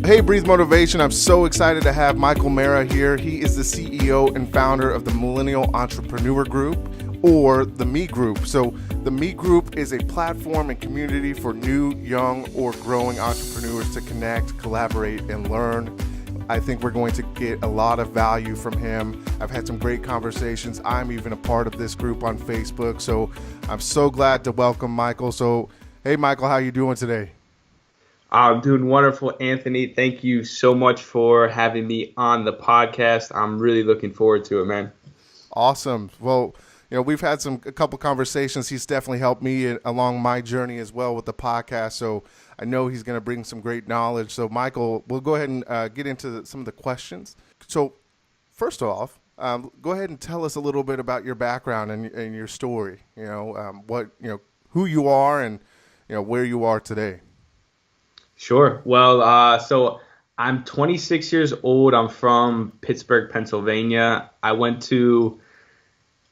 Hey, Breathe Motivation. I'm so excited to have Michael Marra here. He is the CEO and founder of the Millennial Entrepreneur Group, or the Me Group. So the Me Group is a platform and community for new, young, or growing entrepreneurs to connect, collaborate, and learn. I think we're going to get a lot of value from him. I've had some great conversations. I'm even a part of this group on Facebook. So I'm so glad to welcome Michael. So, hey, Michael, how you doing today? I'm doing wonderful, Anthony. Thank you so much for having me on the podcast. I'm really looking forward to it, man. Awesome. Well, we've had a couple conversations. He's definitely helped me along my journey as well with the podcast. So I know he's going to bring some great knowledge. So Michael, we'll go ahead and get into some of the questions. So first off, go ahead and tell us a little bit about your background and your story. Who you are and where you are today. Sure. Well, so I'm 26 years old. I'm from Pittsburgh, Pennsylvania. I went to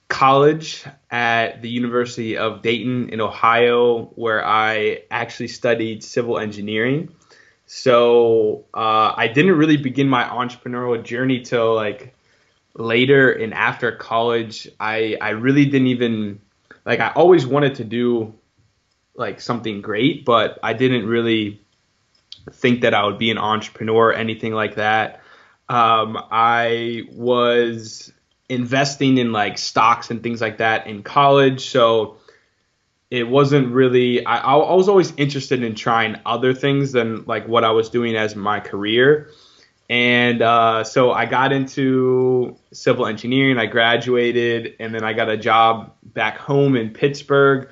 college at the University of Dayton in Ohio, where I actually studied civil engineering. So I didn't really begin my entrepreneurial journey till like later and after college. I really didn't even I always wanted to do like something great, but I didn't really think that I would be an entrepreneur or anything like that. I was investing in like stocks and things like that in college. So it wasn't really, I was always interested in trying other things than like what I was doing as my career. And so I got into civil engineering, I graduated, and then I got a job back home in Pittsburgh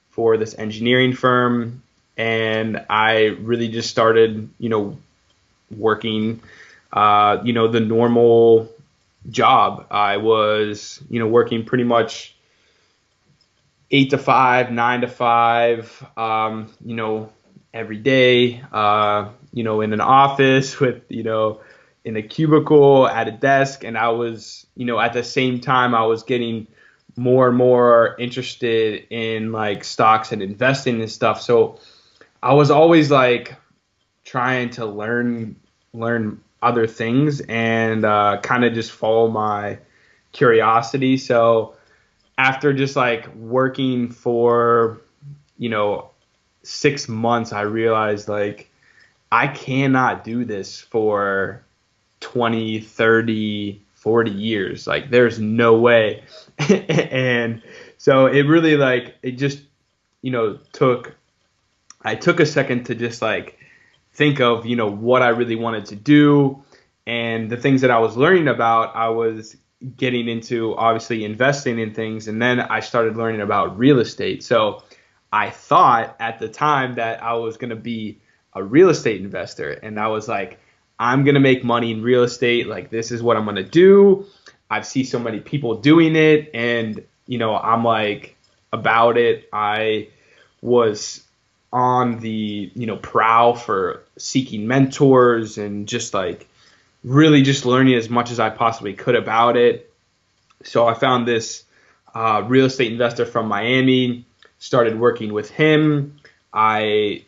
for this engineering firm. And I really just started, working, the normal job. I was, working pretty much 8 to 5, 9 to 5, every day, in an office with, in a cubicle at a desk. And I was, at the same time, I was getting more and more interested in like stocks and investing and stuff. So I was always like trying to learn other things and kind of just follow my curiosity. So after just like working for 6 months, I realized like I cannot do this for 20, 30, 40 years. Like there's no way. And so it really I took a second to just like think of, what I really wanted to do. And the things that I was learning about, I was getting into obviously investing in things. And then I started learning about real estate. So I thought at the time that I was going to be a real estate investor. And I was like, I'm going to make money in real estate. Like, this is what I'm going to do. I've seen so many people doing it. And, I'm like about it. I was on the prowl for seeking mentors and just like really just learning as much as I possibly could about it. So I found this real estate investor from Miami, started working with him. I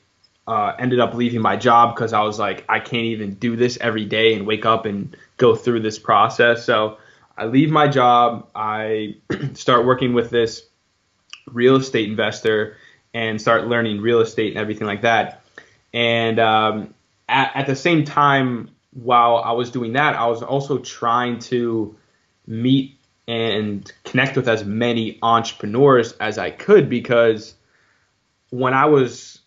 ended up leaving my job because I was like, I can't even do this every day and wake up and go through this process. So I leave my job. I start working with this real estate investor and start learning real estate and everything like that. And at the same time, while I was doing that, I was also trying to meet and connect with as many entrepreneurs as I could, because when I was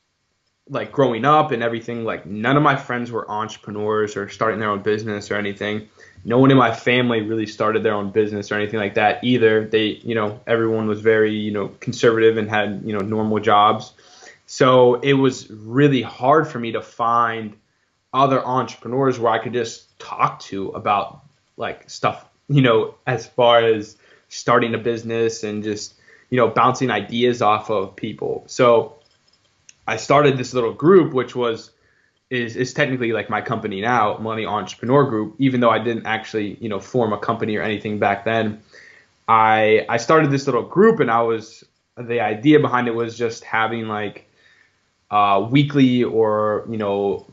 like growing up and everything, like none of my friends were entrepreneurs or starting their own business or anything. No one in my family really started their own business or anything like that either. They, everyone was very, conservative and had, normal jobs. So it was really hard for me to find other entrepreneurs where I could just talk to about like stuff, as far as starting a business and just, bouncing ideas off of people. So I started this little group, which is technically like my company now, Millennial Entrepreneur Group, even though I didn't actually, form a company or anything back then. I started this little group, and the idea behind it was just having like weekly or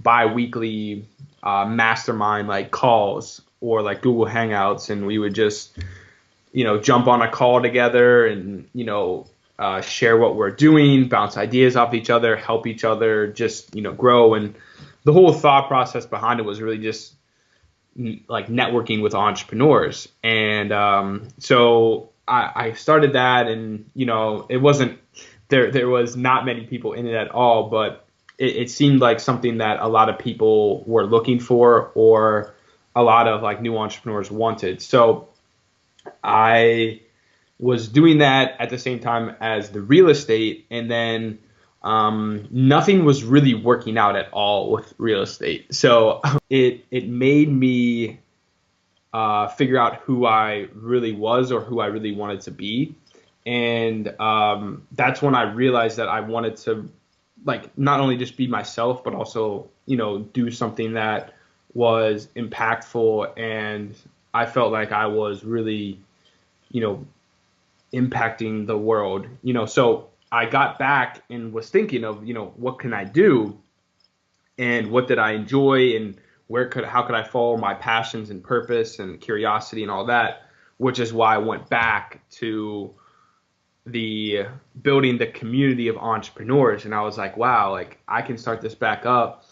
bi-weekly mastermind like calls or like Google Hangouts, and we would just jump on a call together and share what we're doing, bounce ideas off each other, help each other, just grow. And the whole thought process behind it was really just like networking with entrepreneurs. And so I started that, and it wasn't there was not many people in it at all, but it seemed like something that a lot of people were looking for, or a lot of like new entrepreneurs wanted. So I was doing that at the same time as the real estate, and then nothing was really working out at all with real estate. So it made me figure out who I really was, or who I really wanted to be. And that's when I realized that I wanted to like not only just be myself, but also do something that was impactful, and I felt like I was really you know impacting the world. So I got back and was thinking of what can I do, and what did I enjoy, and how could I follow my passions and purpose and curiosity and all that, which is why I went back to the building the community of entrepreneurs. And I was like, wow, like I can start this back up.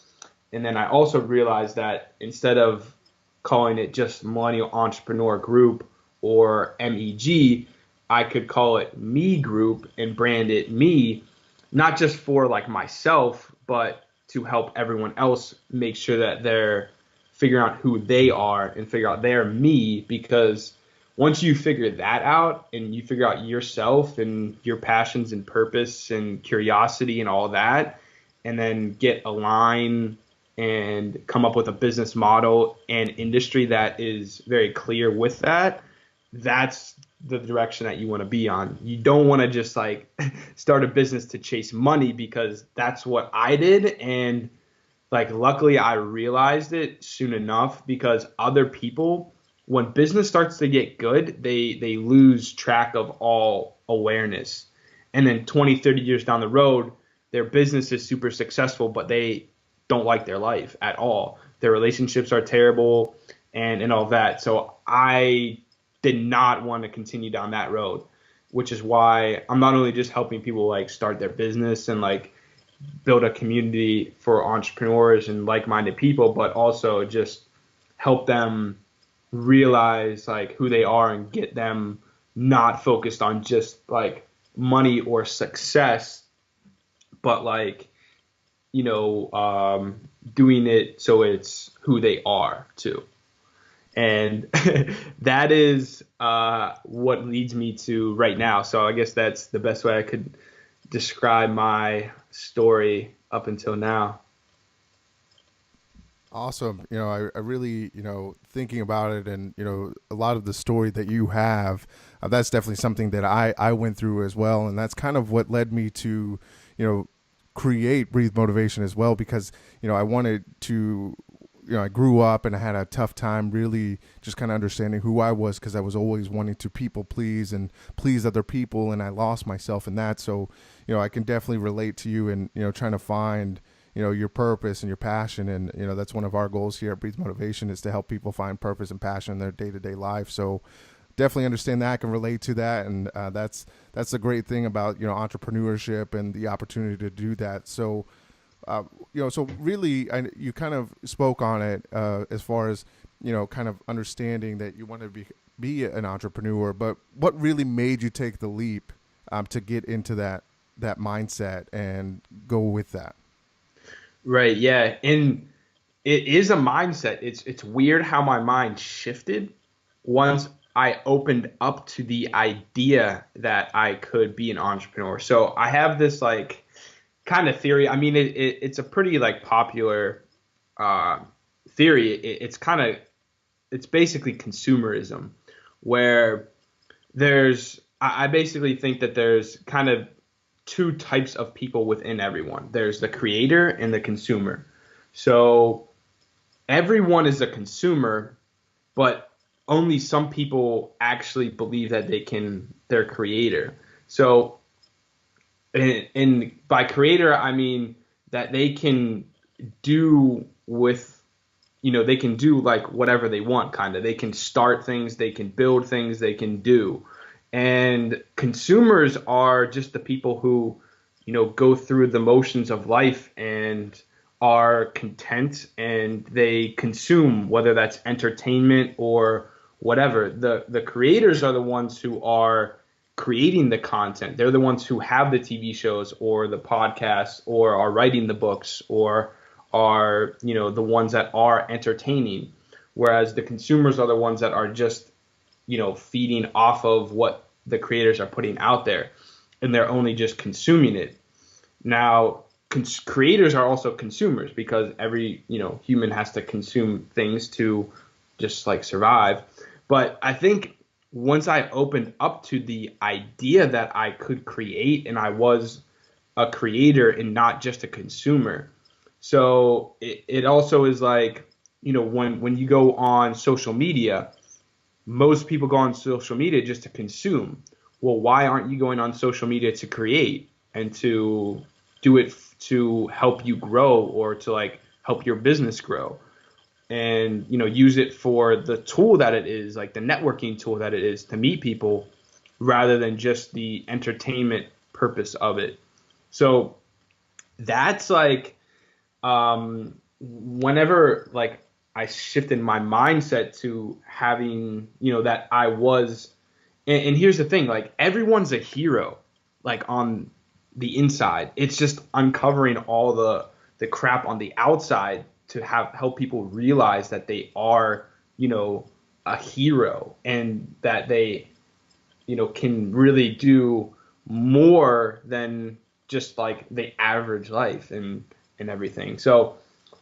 And then I also realized that instead of calling it just Millennial Entrepreneur Group or MEG, I could call it Me Group and brand it Me, not just for like myself, but to help everyone else make sure that they're figuring out who they are and figure out their me. Because once you figure that out, and you figure out yourself and your passions and purpose and curiosity and all that, and then get aligned and come up with a business model and industry that is very clear with that, that's the direction that you want to be on. You don't want to just like start a business to chase money, because that's what I did. And like, luckily I realized it soon enough, because other people, when business starts to get good, they lose track of all awareness. And then 20, 30 years down the road, their business is super successful, but they don't like their life at all. Their relationships are terrible, and all that. So I did not want to continue down that road, which is why I'm not only just helping people like start their business and like build a community for entrepreneurs and like-minded people, but also just help them realize like who they are and get them not focused on just like money or success, but like doing it so it's who they are too. And that is what leads me to right now. So I guess that's the best way I could describe my story up until now. Awesome. I really, thinking about it, and, a lot of the story that you have, that's definitely something that I went through as well. And that's kind of what led me to, create Breathe Motivation as well, because, I wanted to, I grew up and I had a tough time really just kind of understanding who I was, because I was always wanting to people please and please other people, and I lost myself in that. So, I can definitely relate to you, and, trying to find, your purpose and your passion. And, that's one of our goals here at Breathe Motivation, is to help people find purpose and passion in their day-to-day life. So definitely understand that. I can relate to that. And that's the great thing about, entrepreneurship and the opportunity to do that. So, so really, you kind of spoke on it as far as, kind of understanding that you want to be an entrepreneur, but what really made you take the leap to get into that mindset and go with that? Right. Yeah. And it is a mindset. It's weird how my mind shifted once I opened up to the idea that I could be an entrepreneur. So I have this like kind of theory. I mean, it's a pretty like popular uh, theory. It's basically consumerism, where I basically think that there's kind of two types of people within everyone. There's the creator and the consumer. So everyone is a consumer, but only some people actually believe that they're creator. So, and by creator, I mean that they can do with, they can do like whatever they want, kind of. They can start things, they can build things, they can do. And consumers are just the people who, go through the motions of life and are content and they consume, whether that's entertainment or whatever. The creators are the ones who are creating the content. They're the ones who have the TV shows or the podcasts or are writing the books or are, the ones that are entertaining. Whereas the consumers are the ones that are just, feeding off of what the creators are putting out there, and they're only just consuming it. Now, creators are also consumers because every, human has to consume things to just like survive. But I think once I opened up to the idea that I could create and I was a creator and not just a consumer. So it also is like, when you go on social media, most people go on social media just to consume. Well, why aren't you going on social media to create and to do it to help you grow or to like help your business grow? And use it for the tool that it is, like the networking tool that it is, to meet people rather than just the entertainment purpose of it. So that's like whenever like I shifted my mindset to having, that I was, and here's the thing, like everyone's a hero, like on the inside. It's just uncovering all the crap on the outside to help people realize that they are, a hero and that they, can really do more than just like the average life and everything. So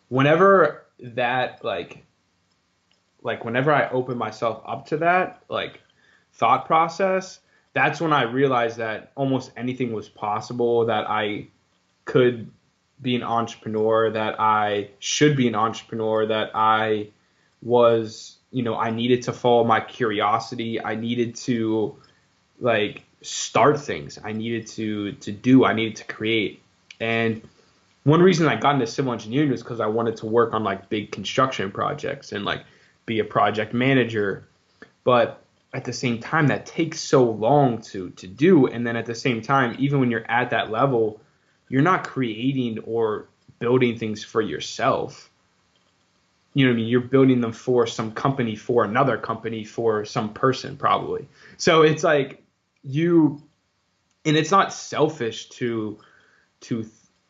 whenever that whenever I open myself up to that like thought process, that's when I realized that almost anything was possible, that I could be an entrepreneur, that I should be an entrepreneur, that I was, I needed to follow my curiosity. I needed to like start things. I needed I needed to create. And one reason I got into civil engineering was because I wanted to work on like big construction projects and like be a project manager. But at the same time, that takes so long to do. And then at the same time, even when you're at that level, you're not creating or building things for yourself. You know what I mean? You're building them for some company, for another company, for some person probably. So it's like and it's not selfish to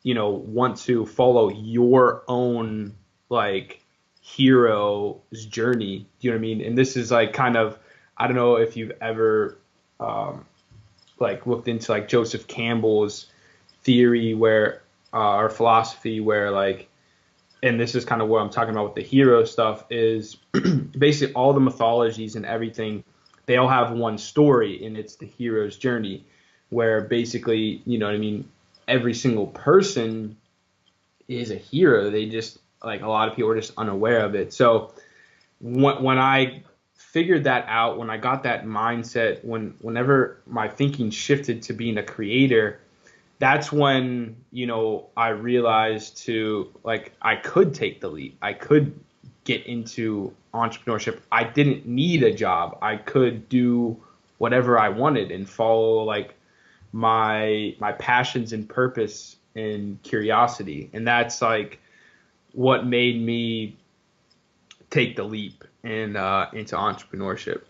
want to follow your own like hero's journey. Do you know what I mean? And this is like kind of, I don't know if you've ever like looked into like Joseph Campbell's theory where or philosophy where like, and this is kind of what I'm talking about with the hero stuff, is basically all the mythologies and everything, they all have one story, and it's the hero's journey, where basically, you know what I mean, every single person is a hero. They just, like, a lot of people are just unaware of it. So when I figured that out, when I got that mindset, whenever my thinking shifted to being a creator, that's when, I realized I could take the leap. I could get into entrepreneurship. I didn't need a job. I could do whatever I wanted and follow like my passions and purpose and curiosity. And that's like what made me take the leap into entrepreneurship.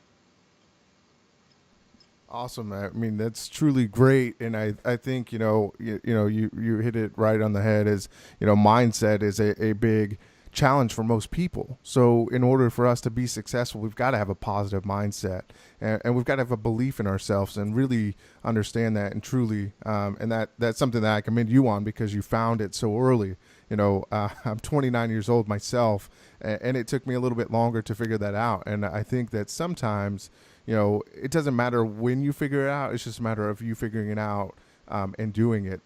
Awesome. I mean, that's truly great. And I think, you hit it right on the head as, mindset is a big challenge for most people. So in order for us to be successful, we've got to have a positive mindset and we've got to have a belief in ourselves and really understand that and truly, and that's something that I commend you on because you found it so early. I'm 29 years old myself, and it took me a little bit longer to figure that out. And I think that sometimes, it doesn't matter when you figure it out. It's just a matter of you figuring it out and doing it.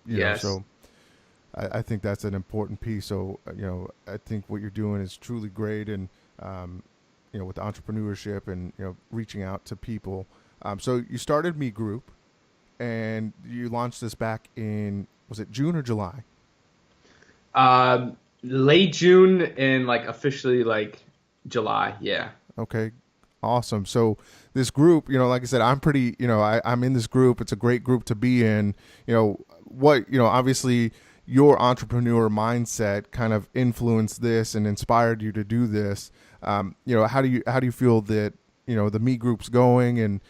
Yes. So I think that's an important piece. So, I think what you're doing is truly great. And, with entrepreneurship and, reaching out to people. So you started Me Group and you launched this back in, was it June or July? Late June and like officially like July. Yeah. Okay, awesome. So this group, like I said, I'm pretty, I'm in this group. It's a great group to be in. Obviously your entrepreneur mindset kind of influenced this and inspired you to do this. How do you feel that, the Me group's going, and,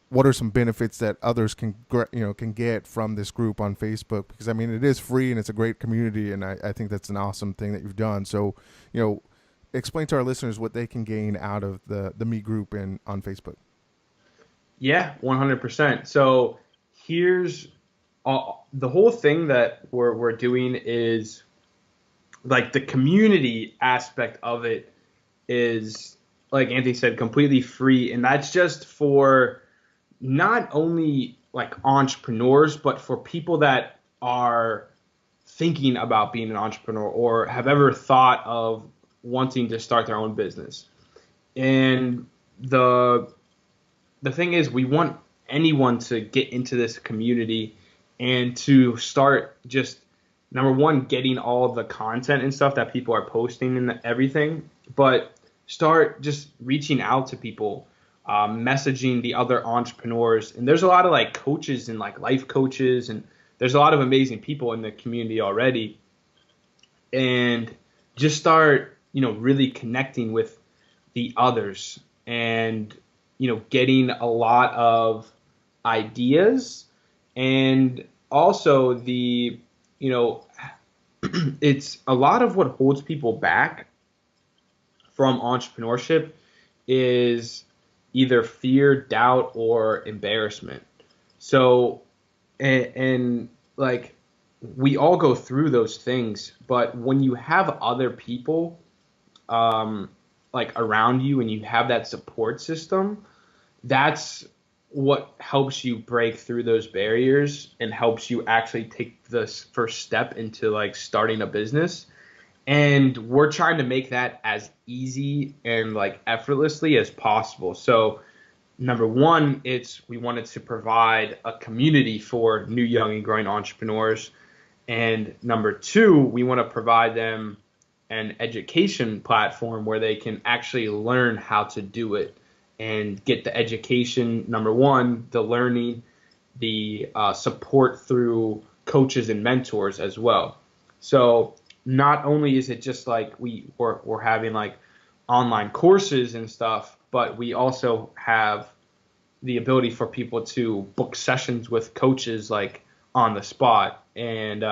what are some benefits that others can get from this group on Facebook? Because I mean, it is free and it's a great community, and I think that's an awesome thing that you've done. So, you know, explain to our listeners what they can gain out of the Me group and on Facebook. Yeah, 100%. So here's the whole thing that we're doing is like the community aspect of it is, like Anthony said, completely free. And that's just for not only like entrepreneurs, but for people that are thinking about being an entrepreneur or have ever thought of wanting to start their own business. And the thing is, we want anyone to get into this community and to start just number one, getting all of the content and stuff that people are posting and everything, but start just reaching out to people, messaging the other entrepreneurs. And there's a lot of like coaches and like life coaches, and there's a lot of amazing people in the community already. And just start, really connecting with the others and, getting a lot of ideas, and also you know, it's a lot of what holds people back from entrepreneurship is either fear, doubt, or embarrassment. So, and like we all go through those things, but when you have other people um, like around you and you have that support system, that's what helps you break through those barriers and helps you actually take this first step into like starting a business. And we're trying to make that as easy and like effortlessly as possible. So number one, it's we wanted to provide a community for new, young, and growing entrepreneurs. And number two, we want to provide them an education platform where they can actually learn how to do it and get the education. Number one, the learning, the support through coaches and mentors as well. So not only is it just like we're having like online courses and stuff, but we also have the ability for people to book sessions with coaches like on the spot and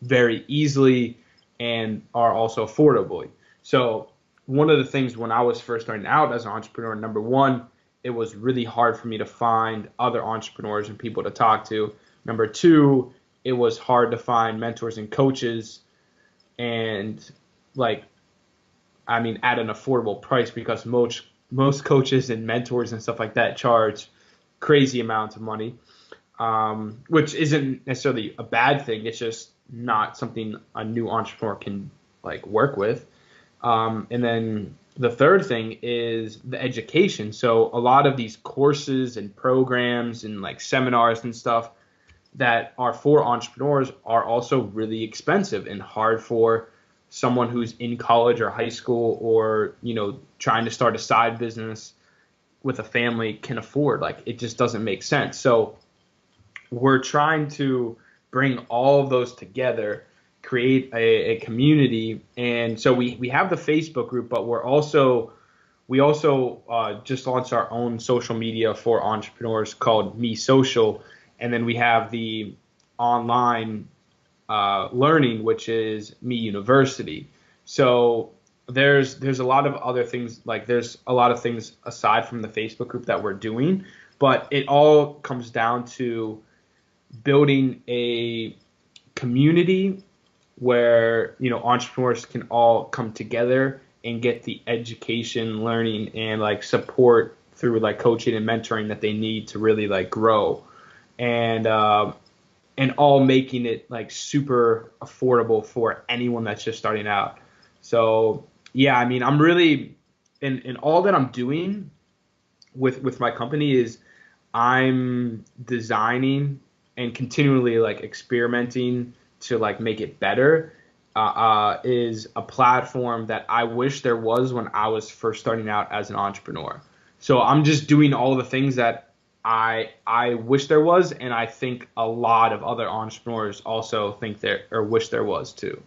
very easily, and are also affordably. So one of the things when I was first starting out as an entrepreneur, number one, it was really hard for me to find other entrepreneurs and people to talk to. Number two, it was hard to find mentors and coaches, and like I mean at an affordable price, because most coaches and mentors and stuff like that charge crazy amounts of money, which isn't necessarily a bad thing. It's just not something a new entrepreneur can like work with. And then the third thing is the education. So a lot of these courses and programs and like seminars and stuff that are for entrepreneurs are also really expensive and hard for someone who's in college or high school, or trying to start a side business with a family can afford. Like it just doesn't make sense. So we're trying to bring all of those together, create a community. And so we have the Facebook group, but we also just launched our own social media for entrepreneurs called Me Social. And then we have the online learning, which is Me University. So there's a lot of other things, like there's a lot of things aside from the Facebook group that we're doing, but it all comes down to building a community where entrepreneurs can all come together and get the education, learning, and like support through like coaching and mentoring that they need to really like grow, and all making it like super affordable for anyone that's just starting out. So yeah, I mean, I'm really in all that I'm doing with my company is I'm designing and continually like experimenting to like make it better. is a platform that I wish there was when I was first starting out as an entrepreneur. So I'm just doing all the things that I wish there was, and I think a lot of other entrepreneurs also think there or wish there was too.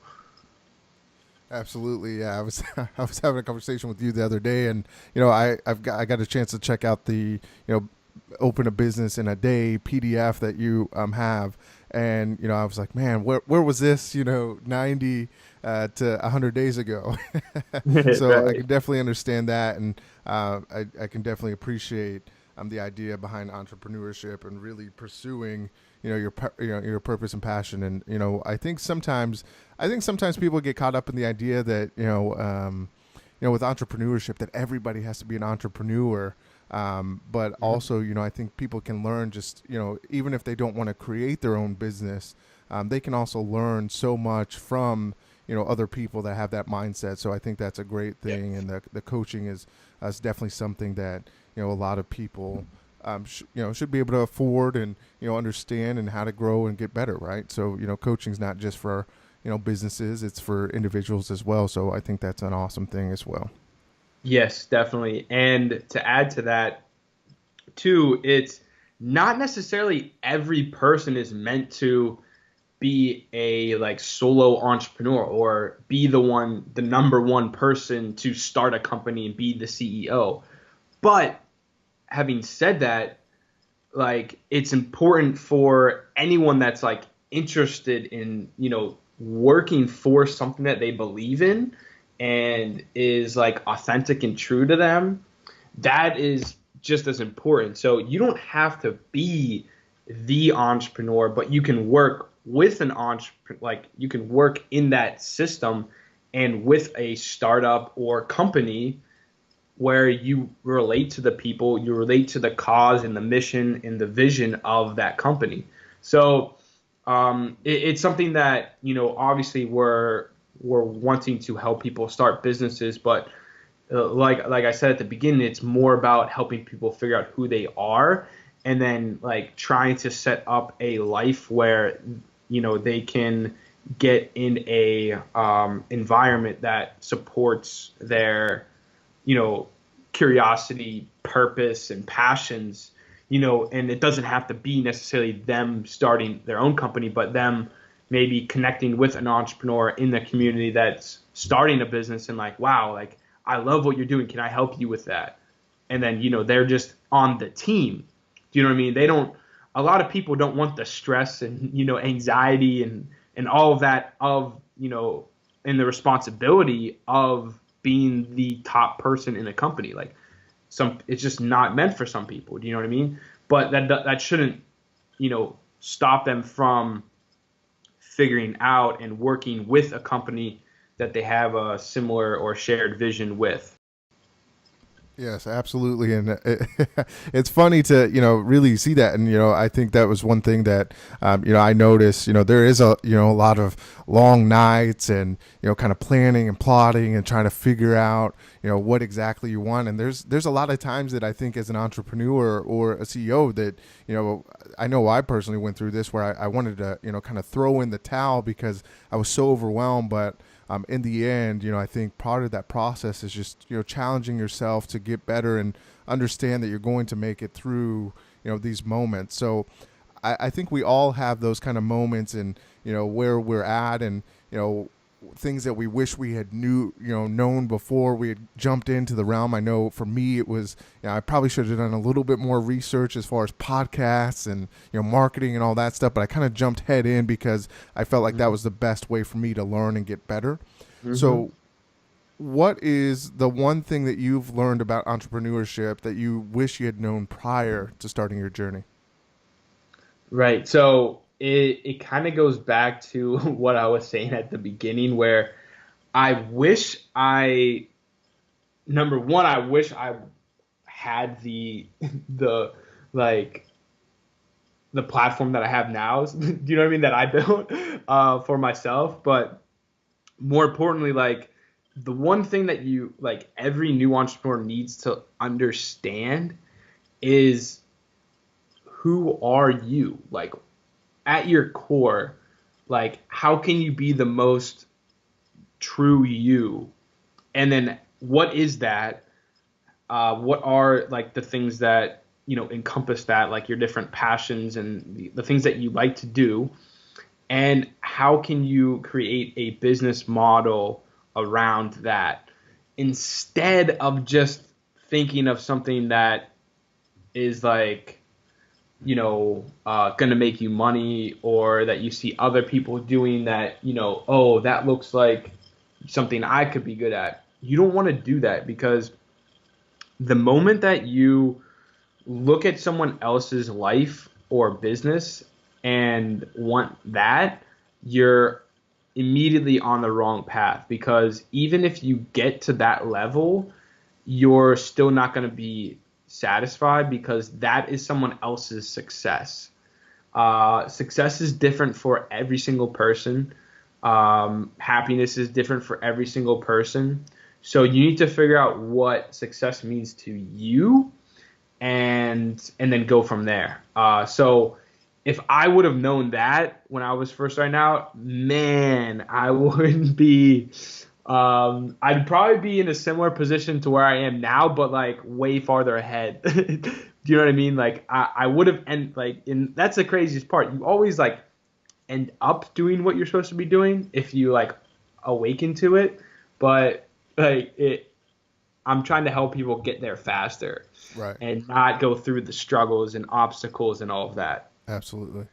Absolutely, yeah. I was I was having a conversation with you the other day, and I got a chance to check out the open a business in a day PDF that you have, and I was like, man, where was this 90 to 100 days ago? So I Right. can definitely understand that, and I can definitely appreciate the idea behind entrepreneurship and really pursuing your purpose and passion. And I think sometimes people get caught up in the idea that with entrepreneurship that everybody has to be an entrepreneur. But Mhm. also, I think people can learn just, even if they don't want to create their own business, they can also learn so much from, other people that have that mindset. So I think that's a great Yeah. thing. And the coaching is definitely something that, a lot of people, should be able to afford and, understand and how to grow and get better. Right. So, coaching is not just for, businesses, it's for individuals as well. So I think that's an awesome thing as well. Yes, definitely. And to add to that, too, it's not necessarily every person is meant to be a like solo entrepreneur or be the number one person to start a company and be the CEO. But having said that, like it's important for anyone that's like interested in, working for something that they believe in and is like authentic and true to them, that is just as important. So you don't have to be the entrepreneur, but you can work with an entrepreneur, like you can work in that system and with a startup or company where you relate to the people, you relate to the cause and the mission and the vision of that company. So it's something that obviously we're wanting to help people start businesses, but like I said at the beginning, it's more about helping people figure out who they are, and then like trying to set up a life where they can get in a environment that supports their you know, curiosity, purpose, and passions, and it doesn't have to be necessarily them starting their own company, but them maybe connecting with an entrepreneur in the community that's starting a business and like, wow, like I love what you're doing. Can I help you with that? And then, they're just on the team. Do you know what I mean? They don't, a lot of people don't want the stress and, anxiety and all of that and the responsibility of being the top person in a company. Like it's just not meant for some people. Do you know what I mean? But that shouldn't, stop them from figuring out and working with a company that they have a similar or shared vision with. Yes, absolutely, and it's funny to really see that, and I think that was one thing that I noticed. There is a lot of long nights and kind of planning and plotting and trying to figure out what exactly you want. And there's a lot of times that I think as an entrepreneur or a CEO that I know I personally went through this where I wanted to kind of throw in the towel because I was so overwhelmed, but in the end, I think part of that process is just, challenging yourself to get better and understand that you're going to make it through, these moments. So I think we all have those kind of moments and, where we're at and, things that we wish we had known before we had jumped into the realm. I know for me, it was, I probably should have done a little bit more research as far as podcasts and, marketing and all that stuff, but I kind of jumped head in because I felt like that was the best way for me to learn and get better. Mm-hmm. So what is the one thing that you've learned about entrepreneurship that you wish you had known prior to starting your journey? Right. So it kind of goes back to what I was saying at the beginning, where I wish I, number one, I wish I had the like the platform that I have now. Do you know what I mean? That I built for myself. But more importantly, like the one thing that you like every new entrepreneur needs to understand is who are you? Like at your core, like how can you be the most true you? And then what is that? What are like the things that, encompass that, like your different passions and the things that you like to do? And how can you create a business model around that instead of just thinking of something that is like, going to make you money, or that you see other people doing that, oh, that looks like something I could be good at. You don't want to do that, because the moment that you look at someone else's life or business and want that, you're immediately on the wrong path, because even if you get to that level, you're still not going to be satisfied, because that is someone else's success. Success is different for every single person. Happiness is different for every single person. So you need to figure out what success means to you, and then go from there. So if I would have known that when I was first starting out, man, I wouldn't be. I'd probably be in a similar position to where I am now, but like way farther ahead. Do you know what I mean? Like I would have, and like, and that's the craziest part. You always like end up doing what you're supposed to be doing if you like awaken to it, but like I'm trying to help people get there faster, Right. and not go through the struggles and obstacles and all of that. Absolutely.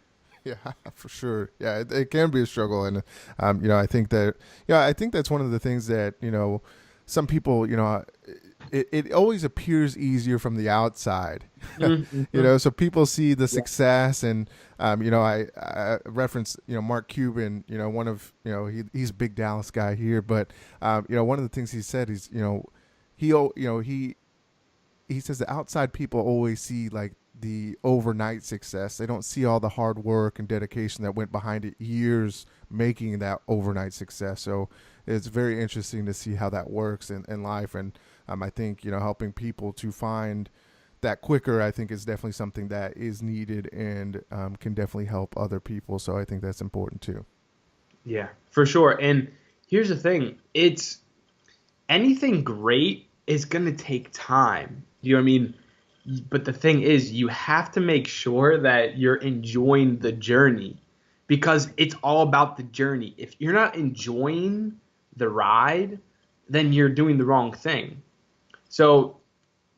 Yeah, for sure. Yeah, it can be a struggle, and I think that, yeah, I think that's one of the things that some people, it always appears easier from the outside, Mm-hmm. So people see the Yeah. success, and I reference Mark Cuban, one of he's a big Dallas guy here, but one of the things he said is he says the outside people always see like the overnight success. They don't see all the hard work and dedication that went behind it, years making that overnight success. So it's very interesting to see how that works in life. And I think, helping people to find that quicker, I think is definitely something that is needed, and can definitely help other people. So I think that's important too. Yeah, for sure. And here's the thing: it's anything great is gonna take time. You know what I mean? But the thing is, you have to make sure that you're enjoying the journey, because it's all about the journey. If you're not enjoying the ride, then you're doing the wrong thing. So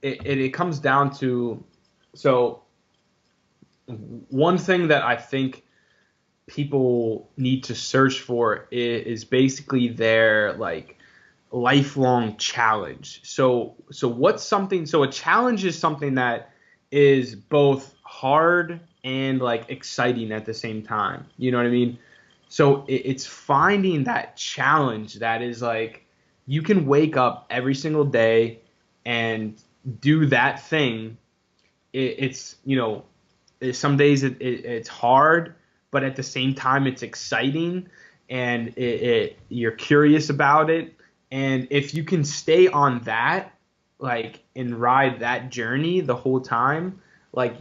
it comes down to, so one thing that I think people need to search for is basically their like lifelong challenge. So what's something, so a challenge is something that is both hard and like exciting at the same time. You know what I mean? So it's finding that challenge that is like, you can wake up every single day and do that thing. It's some days it's hard, but at the same time it's exciting, and you're curious about it. And if you can stay on that, like, and ride that journey the whole time, like,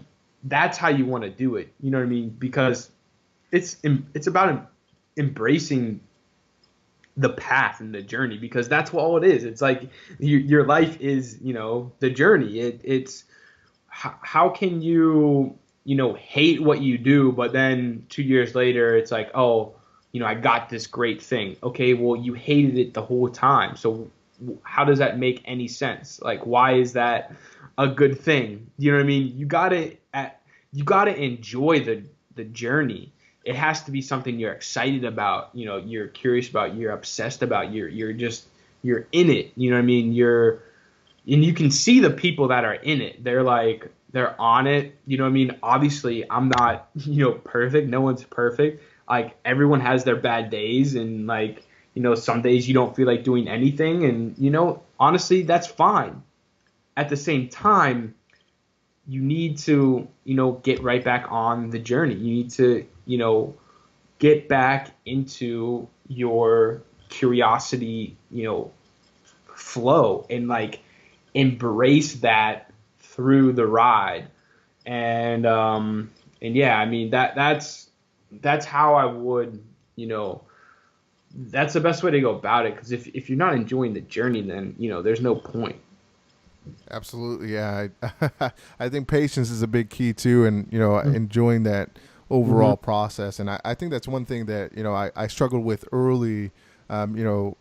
that's how you want to do it. You know what I mean? Because it's about embracing the path and the journey, because that's what all it is. It's like your life is, the journey. It's how can you, hate what you do, but then 2 years later, it's like, oh, I got this great thing. Okay, well, you hated it the whole time. So how does that make any sense? Like, why is that a good thing? You know what I mean? You gotta enjoy the journey. It has to be something you're excited about. You're curious about. You're obsessed about. You're in it. You know what I mean? And you can see the people that are in it. They're on it. You know what I mean? Obviously, I'm not, perfect. No one's perfect. Like, everyone has their bad days, and like, some days you don't feel like doing anything, and honestly, that's fine. At the same time, you need to, get right back on the journey. You need to, get back into your curiosity, flow, and like embrace that through the ride. And yeah, I mean, that's how I would, that's the best way to go about it. Because if you're not enjoying the journey, then, there's no point. Absolutely, yeah. I think patience is a big key too, and Mm-hmm. enjoying that overall process. And I think that's one thing that I struggled with early, a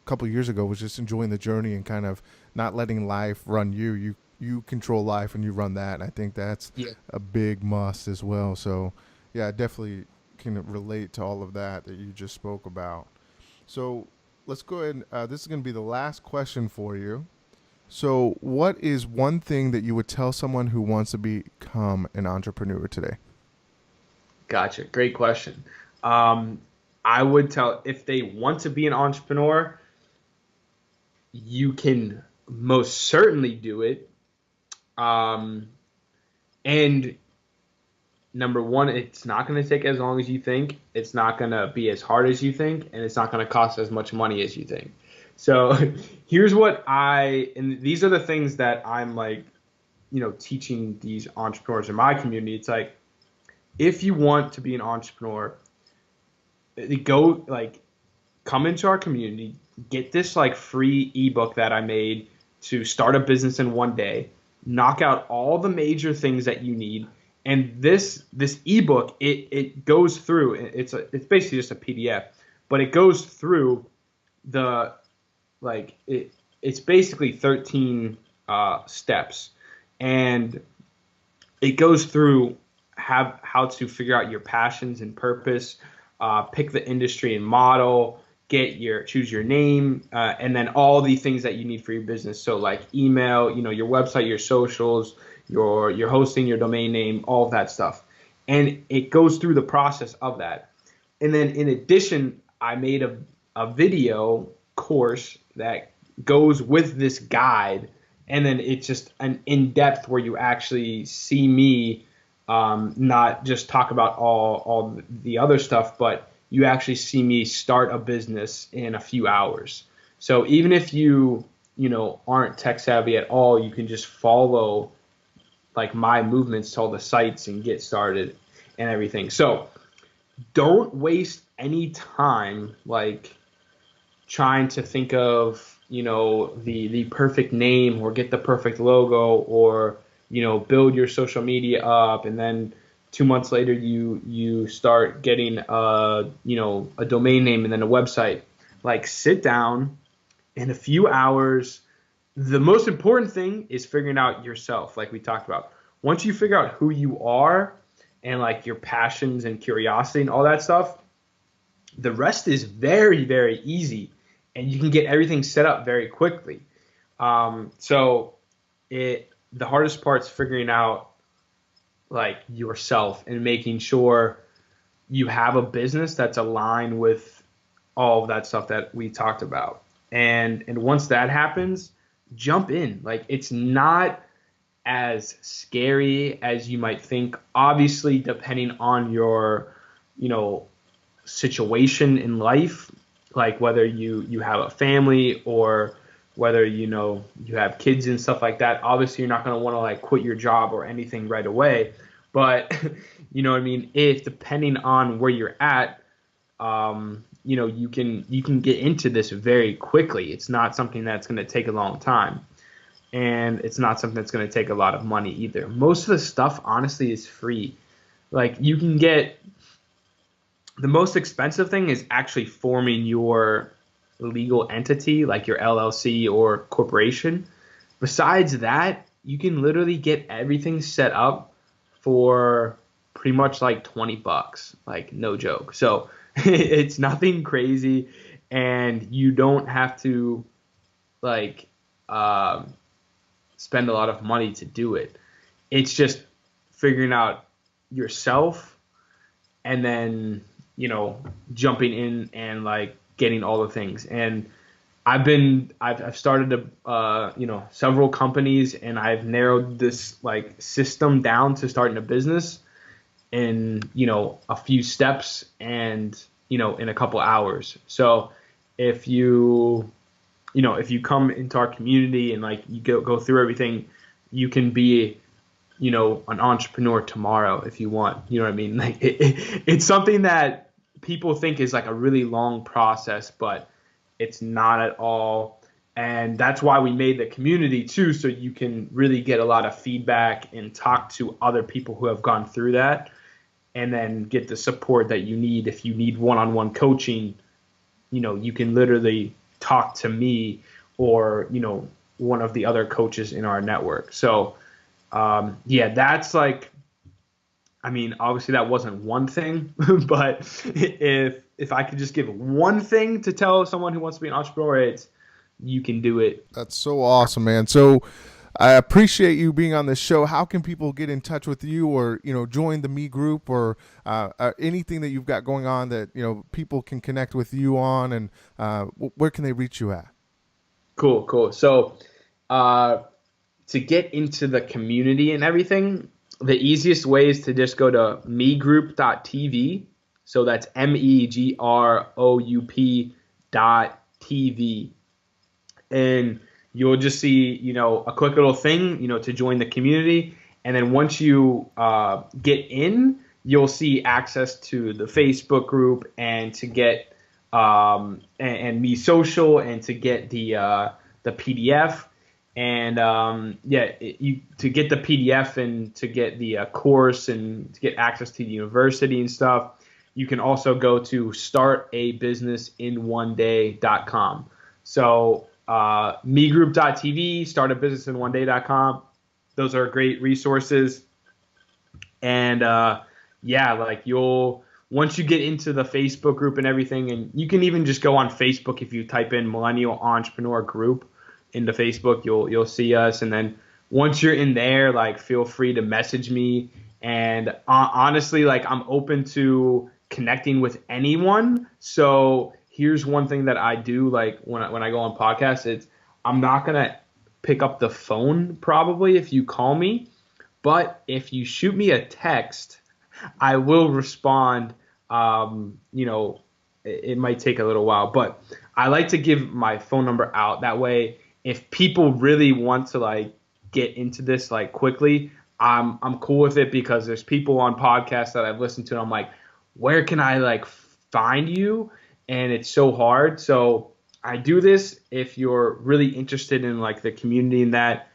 couple of years ago, was just enjoying the journey and kind of not letting life run you. You control life and you run that. And I think that's Yeah. a big must as well. So yeah, I definitely can relate to all of that you just spoke about. So let's go ahead. This is going to be the last question for you. So, what is one thing that you would tell someone who wants to become an entrepreneur today? Gotcha. Great question. Um, I would tell if they want to be an entrepreneur, you can most certainly do it. Um, and number one, it's not going to take as long as you think. It's not going to be as hard as you think, and it's not going to cost as much money as you think. So here's and these are the things that I'm like, teaching these entrepreneurs in my community. It's like, if you want to be an entrepreneur, go like come into our community, get this like free ebook that I made to start a business in one day, knock out all the major things that you need. And this ebook, it goes through, it's basically just a PDF, but it goes through the like it's basically 13 steps, and it goes through have how to figure out your passions and purpose, pick the industry and model, choose your name, and then all the things that you need for your business. So like email, your website, your socials, your hosting, your domain name, all of that stuff. And it goes through the process of that. And then in addition, I made a video course that goes with this guide, and then it's just an in-depth where you actually see me, not just talk about all the other stuff, but you actually see me start a business in a few hours. So even if aren't tech savvy at all, you can just follow like my movements to all the sites and get started and everything. So don't waste any time like trying to think of the perfect name or get the perfect logo, or build your social media up, and then 2 months later you start getting a domain name and then a website. Like, sit down in a few hours. The most important thing is figuring out yourself, like we talked about. Once you figure out who you are and like your passions and curiosity and all that stuff, the rest is very, very easy, and you can get everything set up very quickly. So the hardest part is figuring out like yourself and making sure you have a business that's aligned with all of that stuff that we talked about. And once that happens, jump in. Like, it's not as scary as you might think. Obviously, depending on your, you know, situation in life, like whether you have a family or whether you have kids and stuff like that. Obviously, you're not going to want to like quit your job or anything right away, but you know what I mean. If depending on where you're at, you can get into this very quickly. It's not something that's going to take a long time, and it's not something that's going to take a lot of money either. Most of the stuff, honestly, is free. Like, you can get the most expensive thing is actually forming your legal entity, like your LLC or corporation. Besides that, you can literally get everything set up for pretty much like $20, like no joke. So it's nothing crazy, and you don't have to like um, spend a lot of money to do it. It's just figuring out yourself, and then jumping in and like getting all the things. And I've started several companies, and I've narrowed this like system down to starting a business in a few steps, and in a couple hours. So if you come into our community and like you go through everything, you can be an entrepreneur tomorrow if you want. You know what I mean? Like, it's something that people think is like a really long process, but it's not at all. And that's why we made the community too, so you can really get a lot of feedback and talk to other people who have gone through that, and then get the support that you need. If you need one-on-one coaching, you can literally talk to me or, one of the other coaches in our network. So, that's like, obviously that wasn't one thing, but if I could just give one thing to tell someone who wants to be an entrepreneur, it's you can do it. That's so awesome, man. So I appreciate you being on this show. How can people get in touch with you, or join the Me Group, or anything that you've got going on that people can connect with you on, and where can they reach you at? Cool. So to get into the community and everything, the easiest way is to just go to megroup.tv. So that's megroup.tv. And you'll just see, a quick little thing, to join the community. And then once you get in, you'll see access to the Facebook group, and to get and Me Social, and to get the PDF. And to get the PDF and to get the course and to get access to the university and stuff, you can also go to startabusinessinOneday.com. So megroup.tv, startabusinessinOneday.com. Those are great resources. And once you get into the Facebook group and everything, and you can even just go on Facebook. If you type in Millennial Entrepreneur Group into Facebook, you'll see us. And then once you're in there, feel free to message me. And honestly, I'm open to connecting with anyone. So here's one thing that I do, when I go on podcasts, I'm not gonna pick up the phone probably if you call me, but if you shoot me a text, I will respond. It might take a little while, but I like to give my phone number out. That way, if people really want to get into this quickly, I'm cool with it, because there's people on podcasts that I've listened to, and I'm like, where can I find you? And it's so hard. So I do this. If you're really interested in the community and that,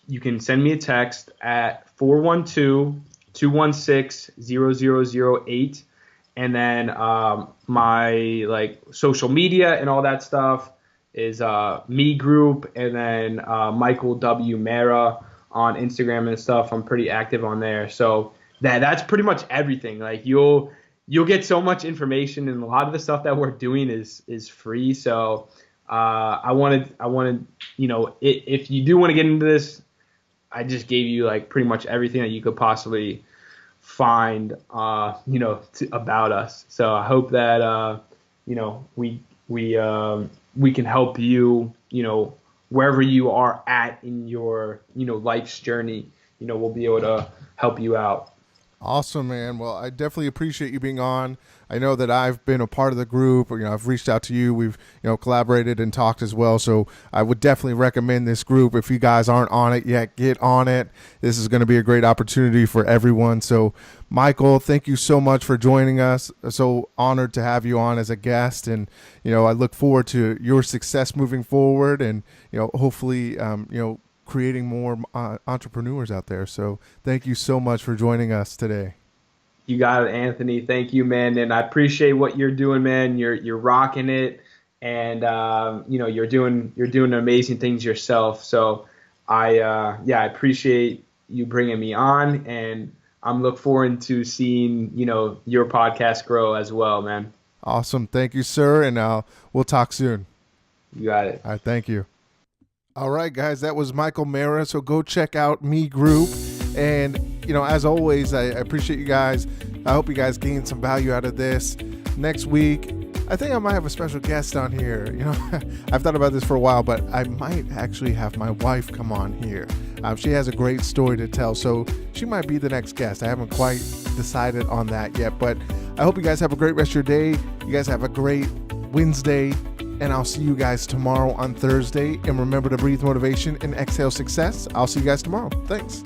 you can send me a text at 412-216-0008. And then my social media and all that stuff is Me Group, and then Michael W. Marra on Instagram and stuff. I'm pretty active on there. So that's pretty much everything. You'll get so much information, and a lot of the stuff that we're doing is free. So I wanted, if you do want to get into this, I just gave you pretty much everything that you could possibly find, about us. So I hope that, we can help you, wherever you are at in your, life's journey, we'll be able to help you out. Awesome, man. Well, I definitely appreciate you being on. I know that I've been a part of the group, or, I've reached out to you. We've, collaborated and talked as well. So I would definitely recommend this group. If you guys aren't on it yet, get on it. This is going to be a great opportunity for everyone. So Michael, thank you so much for joining us. So honored to have you on as a guest. And, I look forward to your success moving forward, and, hopefully, creating more entrepreneurs out there. So thank you so much for joining us today. You got it, Anthony. Thank you, man. And I appreciate what you're doing, man. You're rocking it. And, you're doing amazing things yourself. So I appreciate you bringing me on, and I'm looking forward to seeing, your podcast grow as well, man. Awesome. Thank you, sir. And we'll talk soon. You got it. All right. Thank you. All right, guys, that was Michael Marra. So go check out Me Group. And, as always, I appreciate you guys. I hope you guys gained some value out of this. Next week, I think I might have a special guest on here. I've thought about this for a while, but I might actually have my wife come on here. She has a great story to tell, so she might be the next guest. I haven't quite decided on that yet, but I hope you guys have a great rest of your day. You guys have a great Wednesday. And I'll see you guys tomorrow on Thursday. And remember to breathe motivation and exhale success. I'll see you guys tomorrow. Thanks.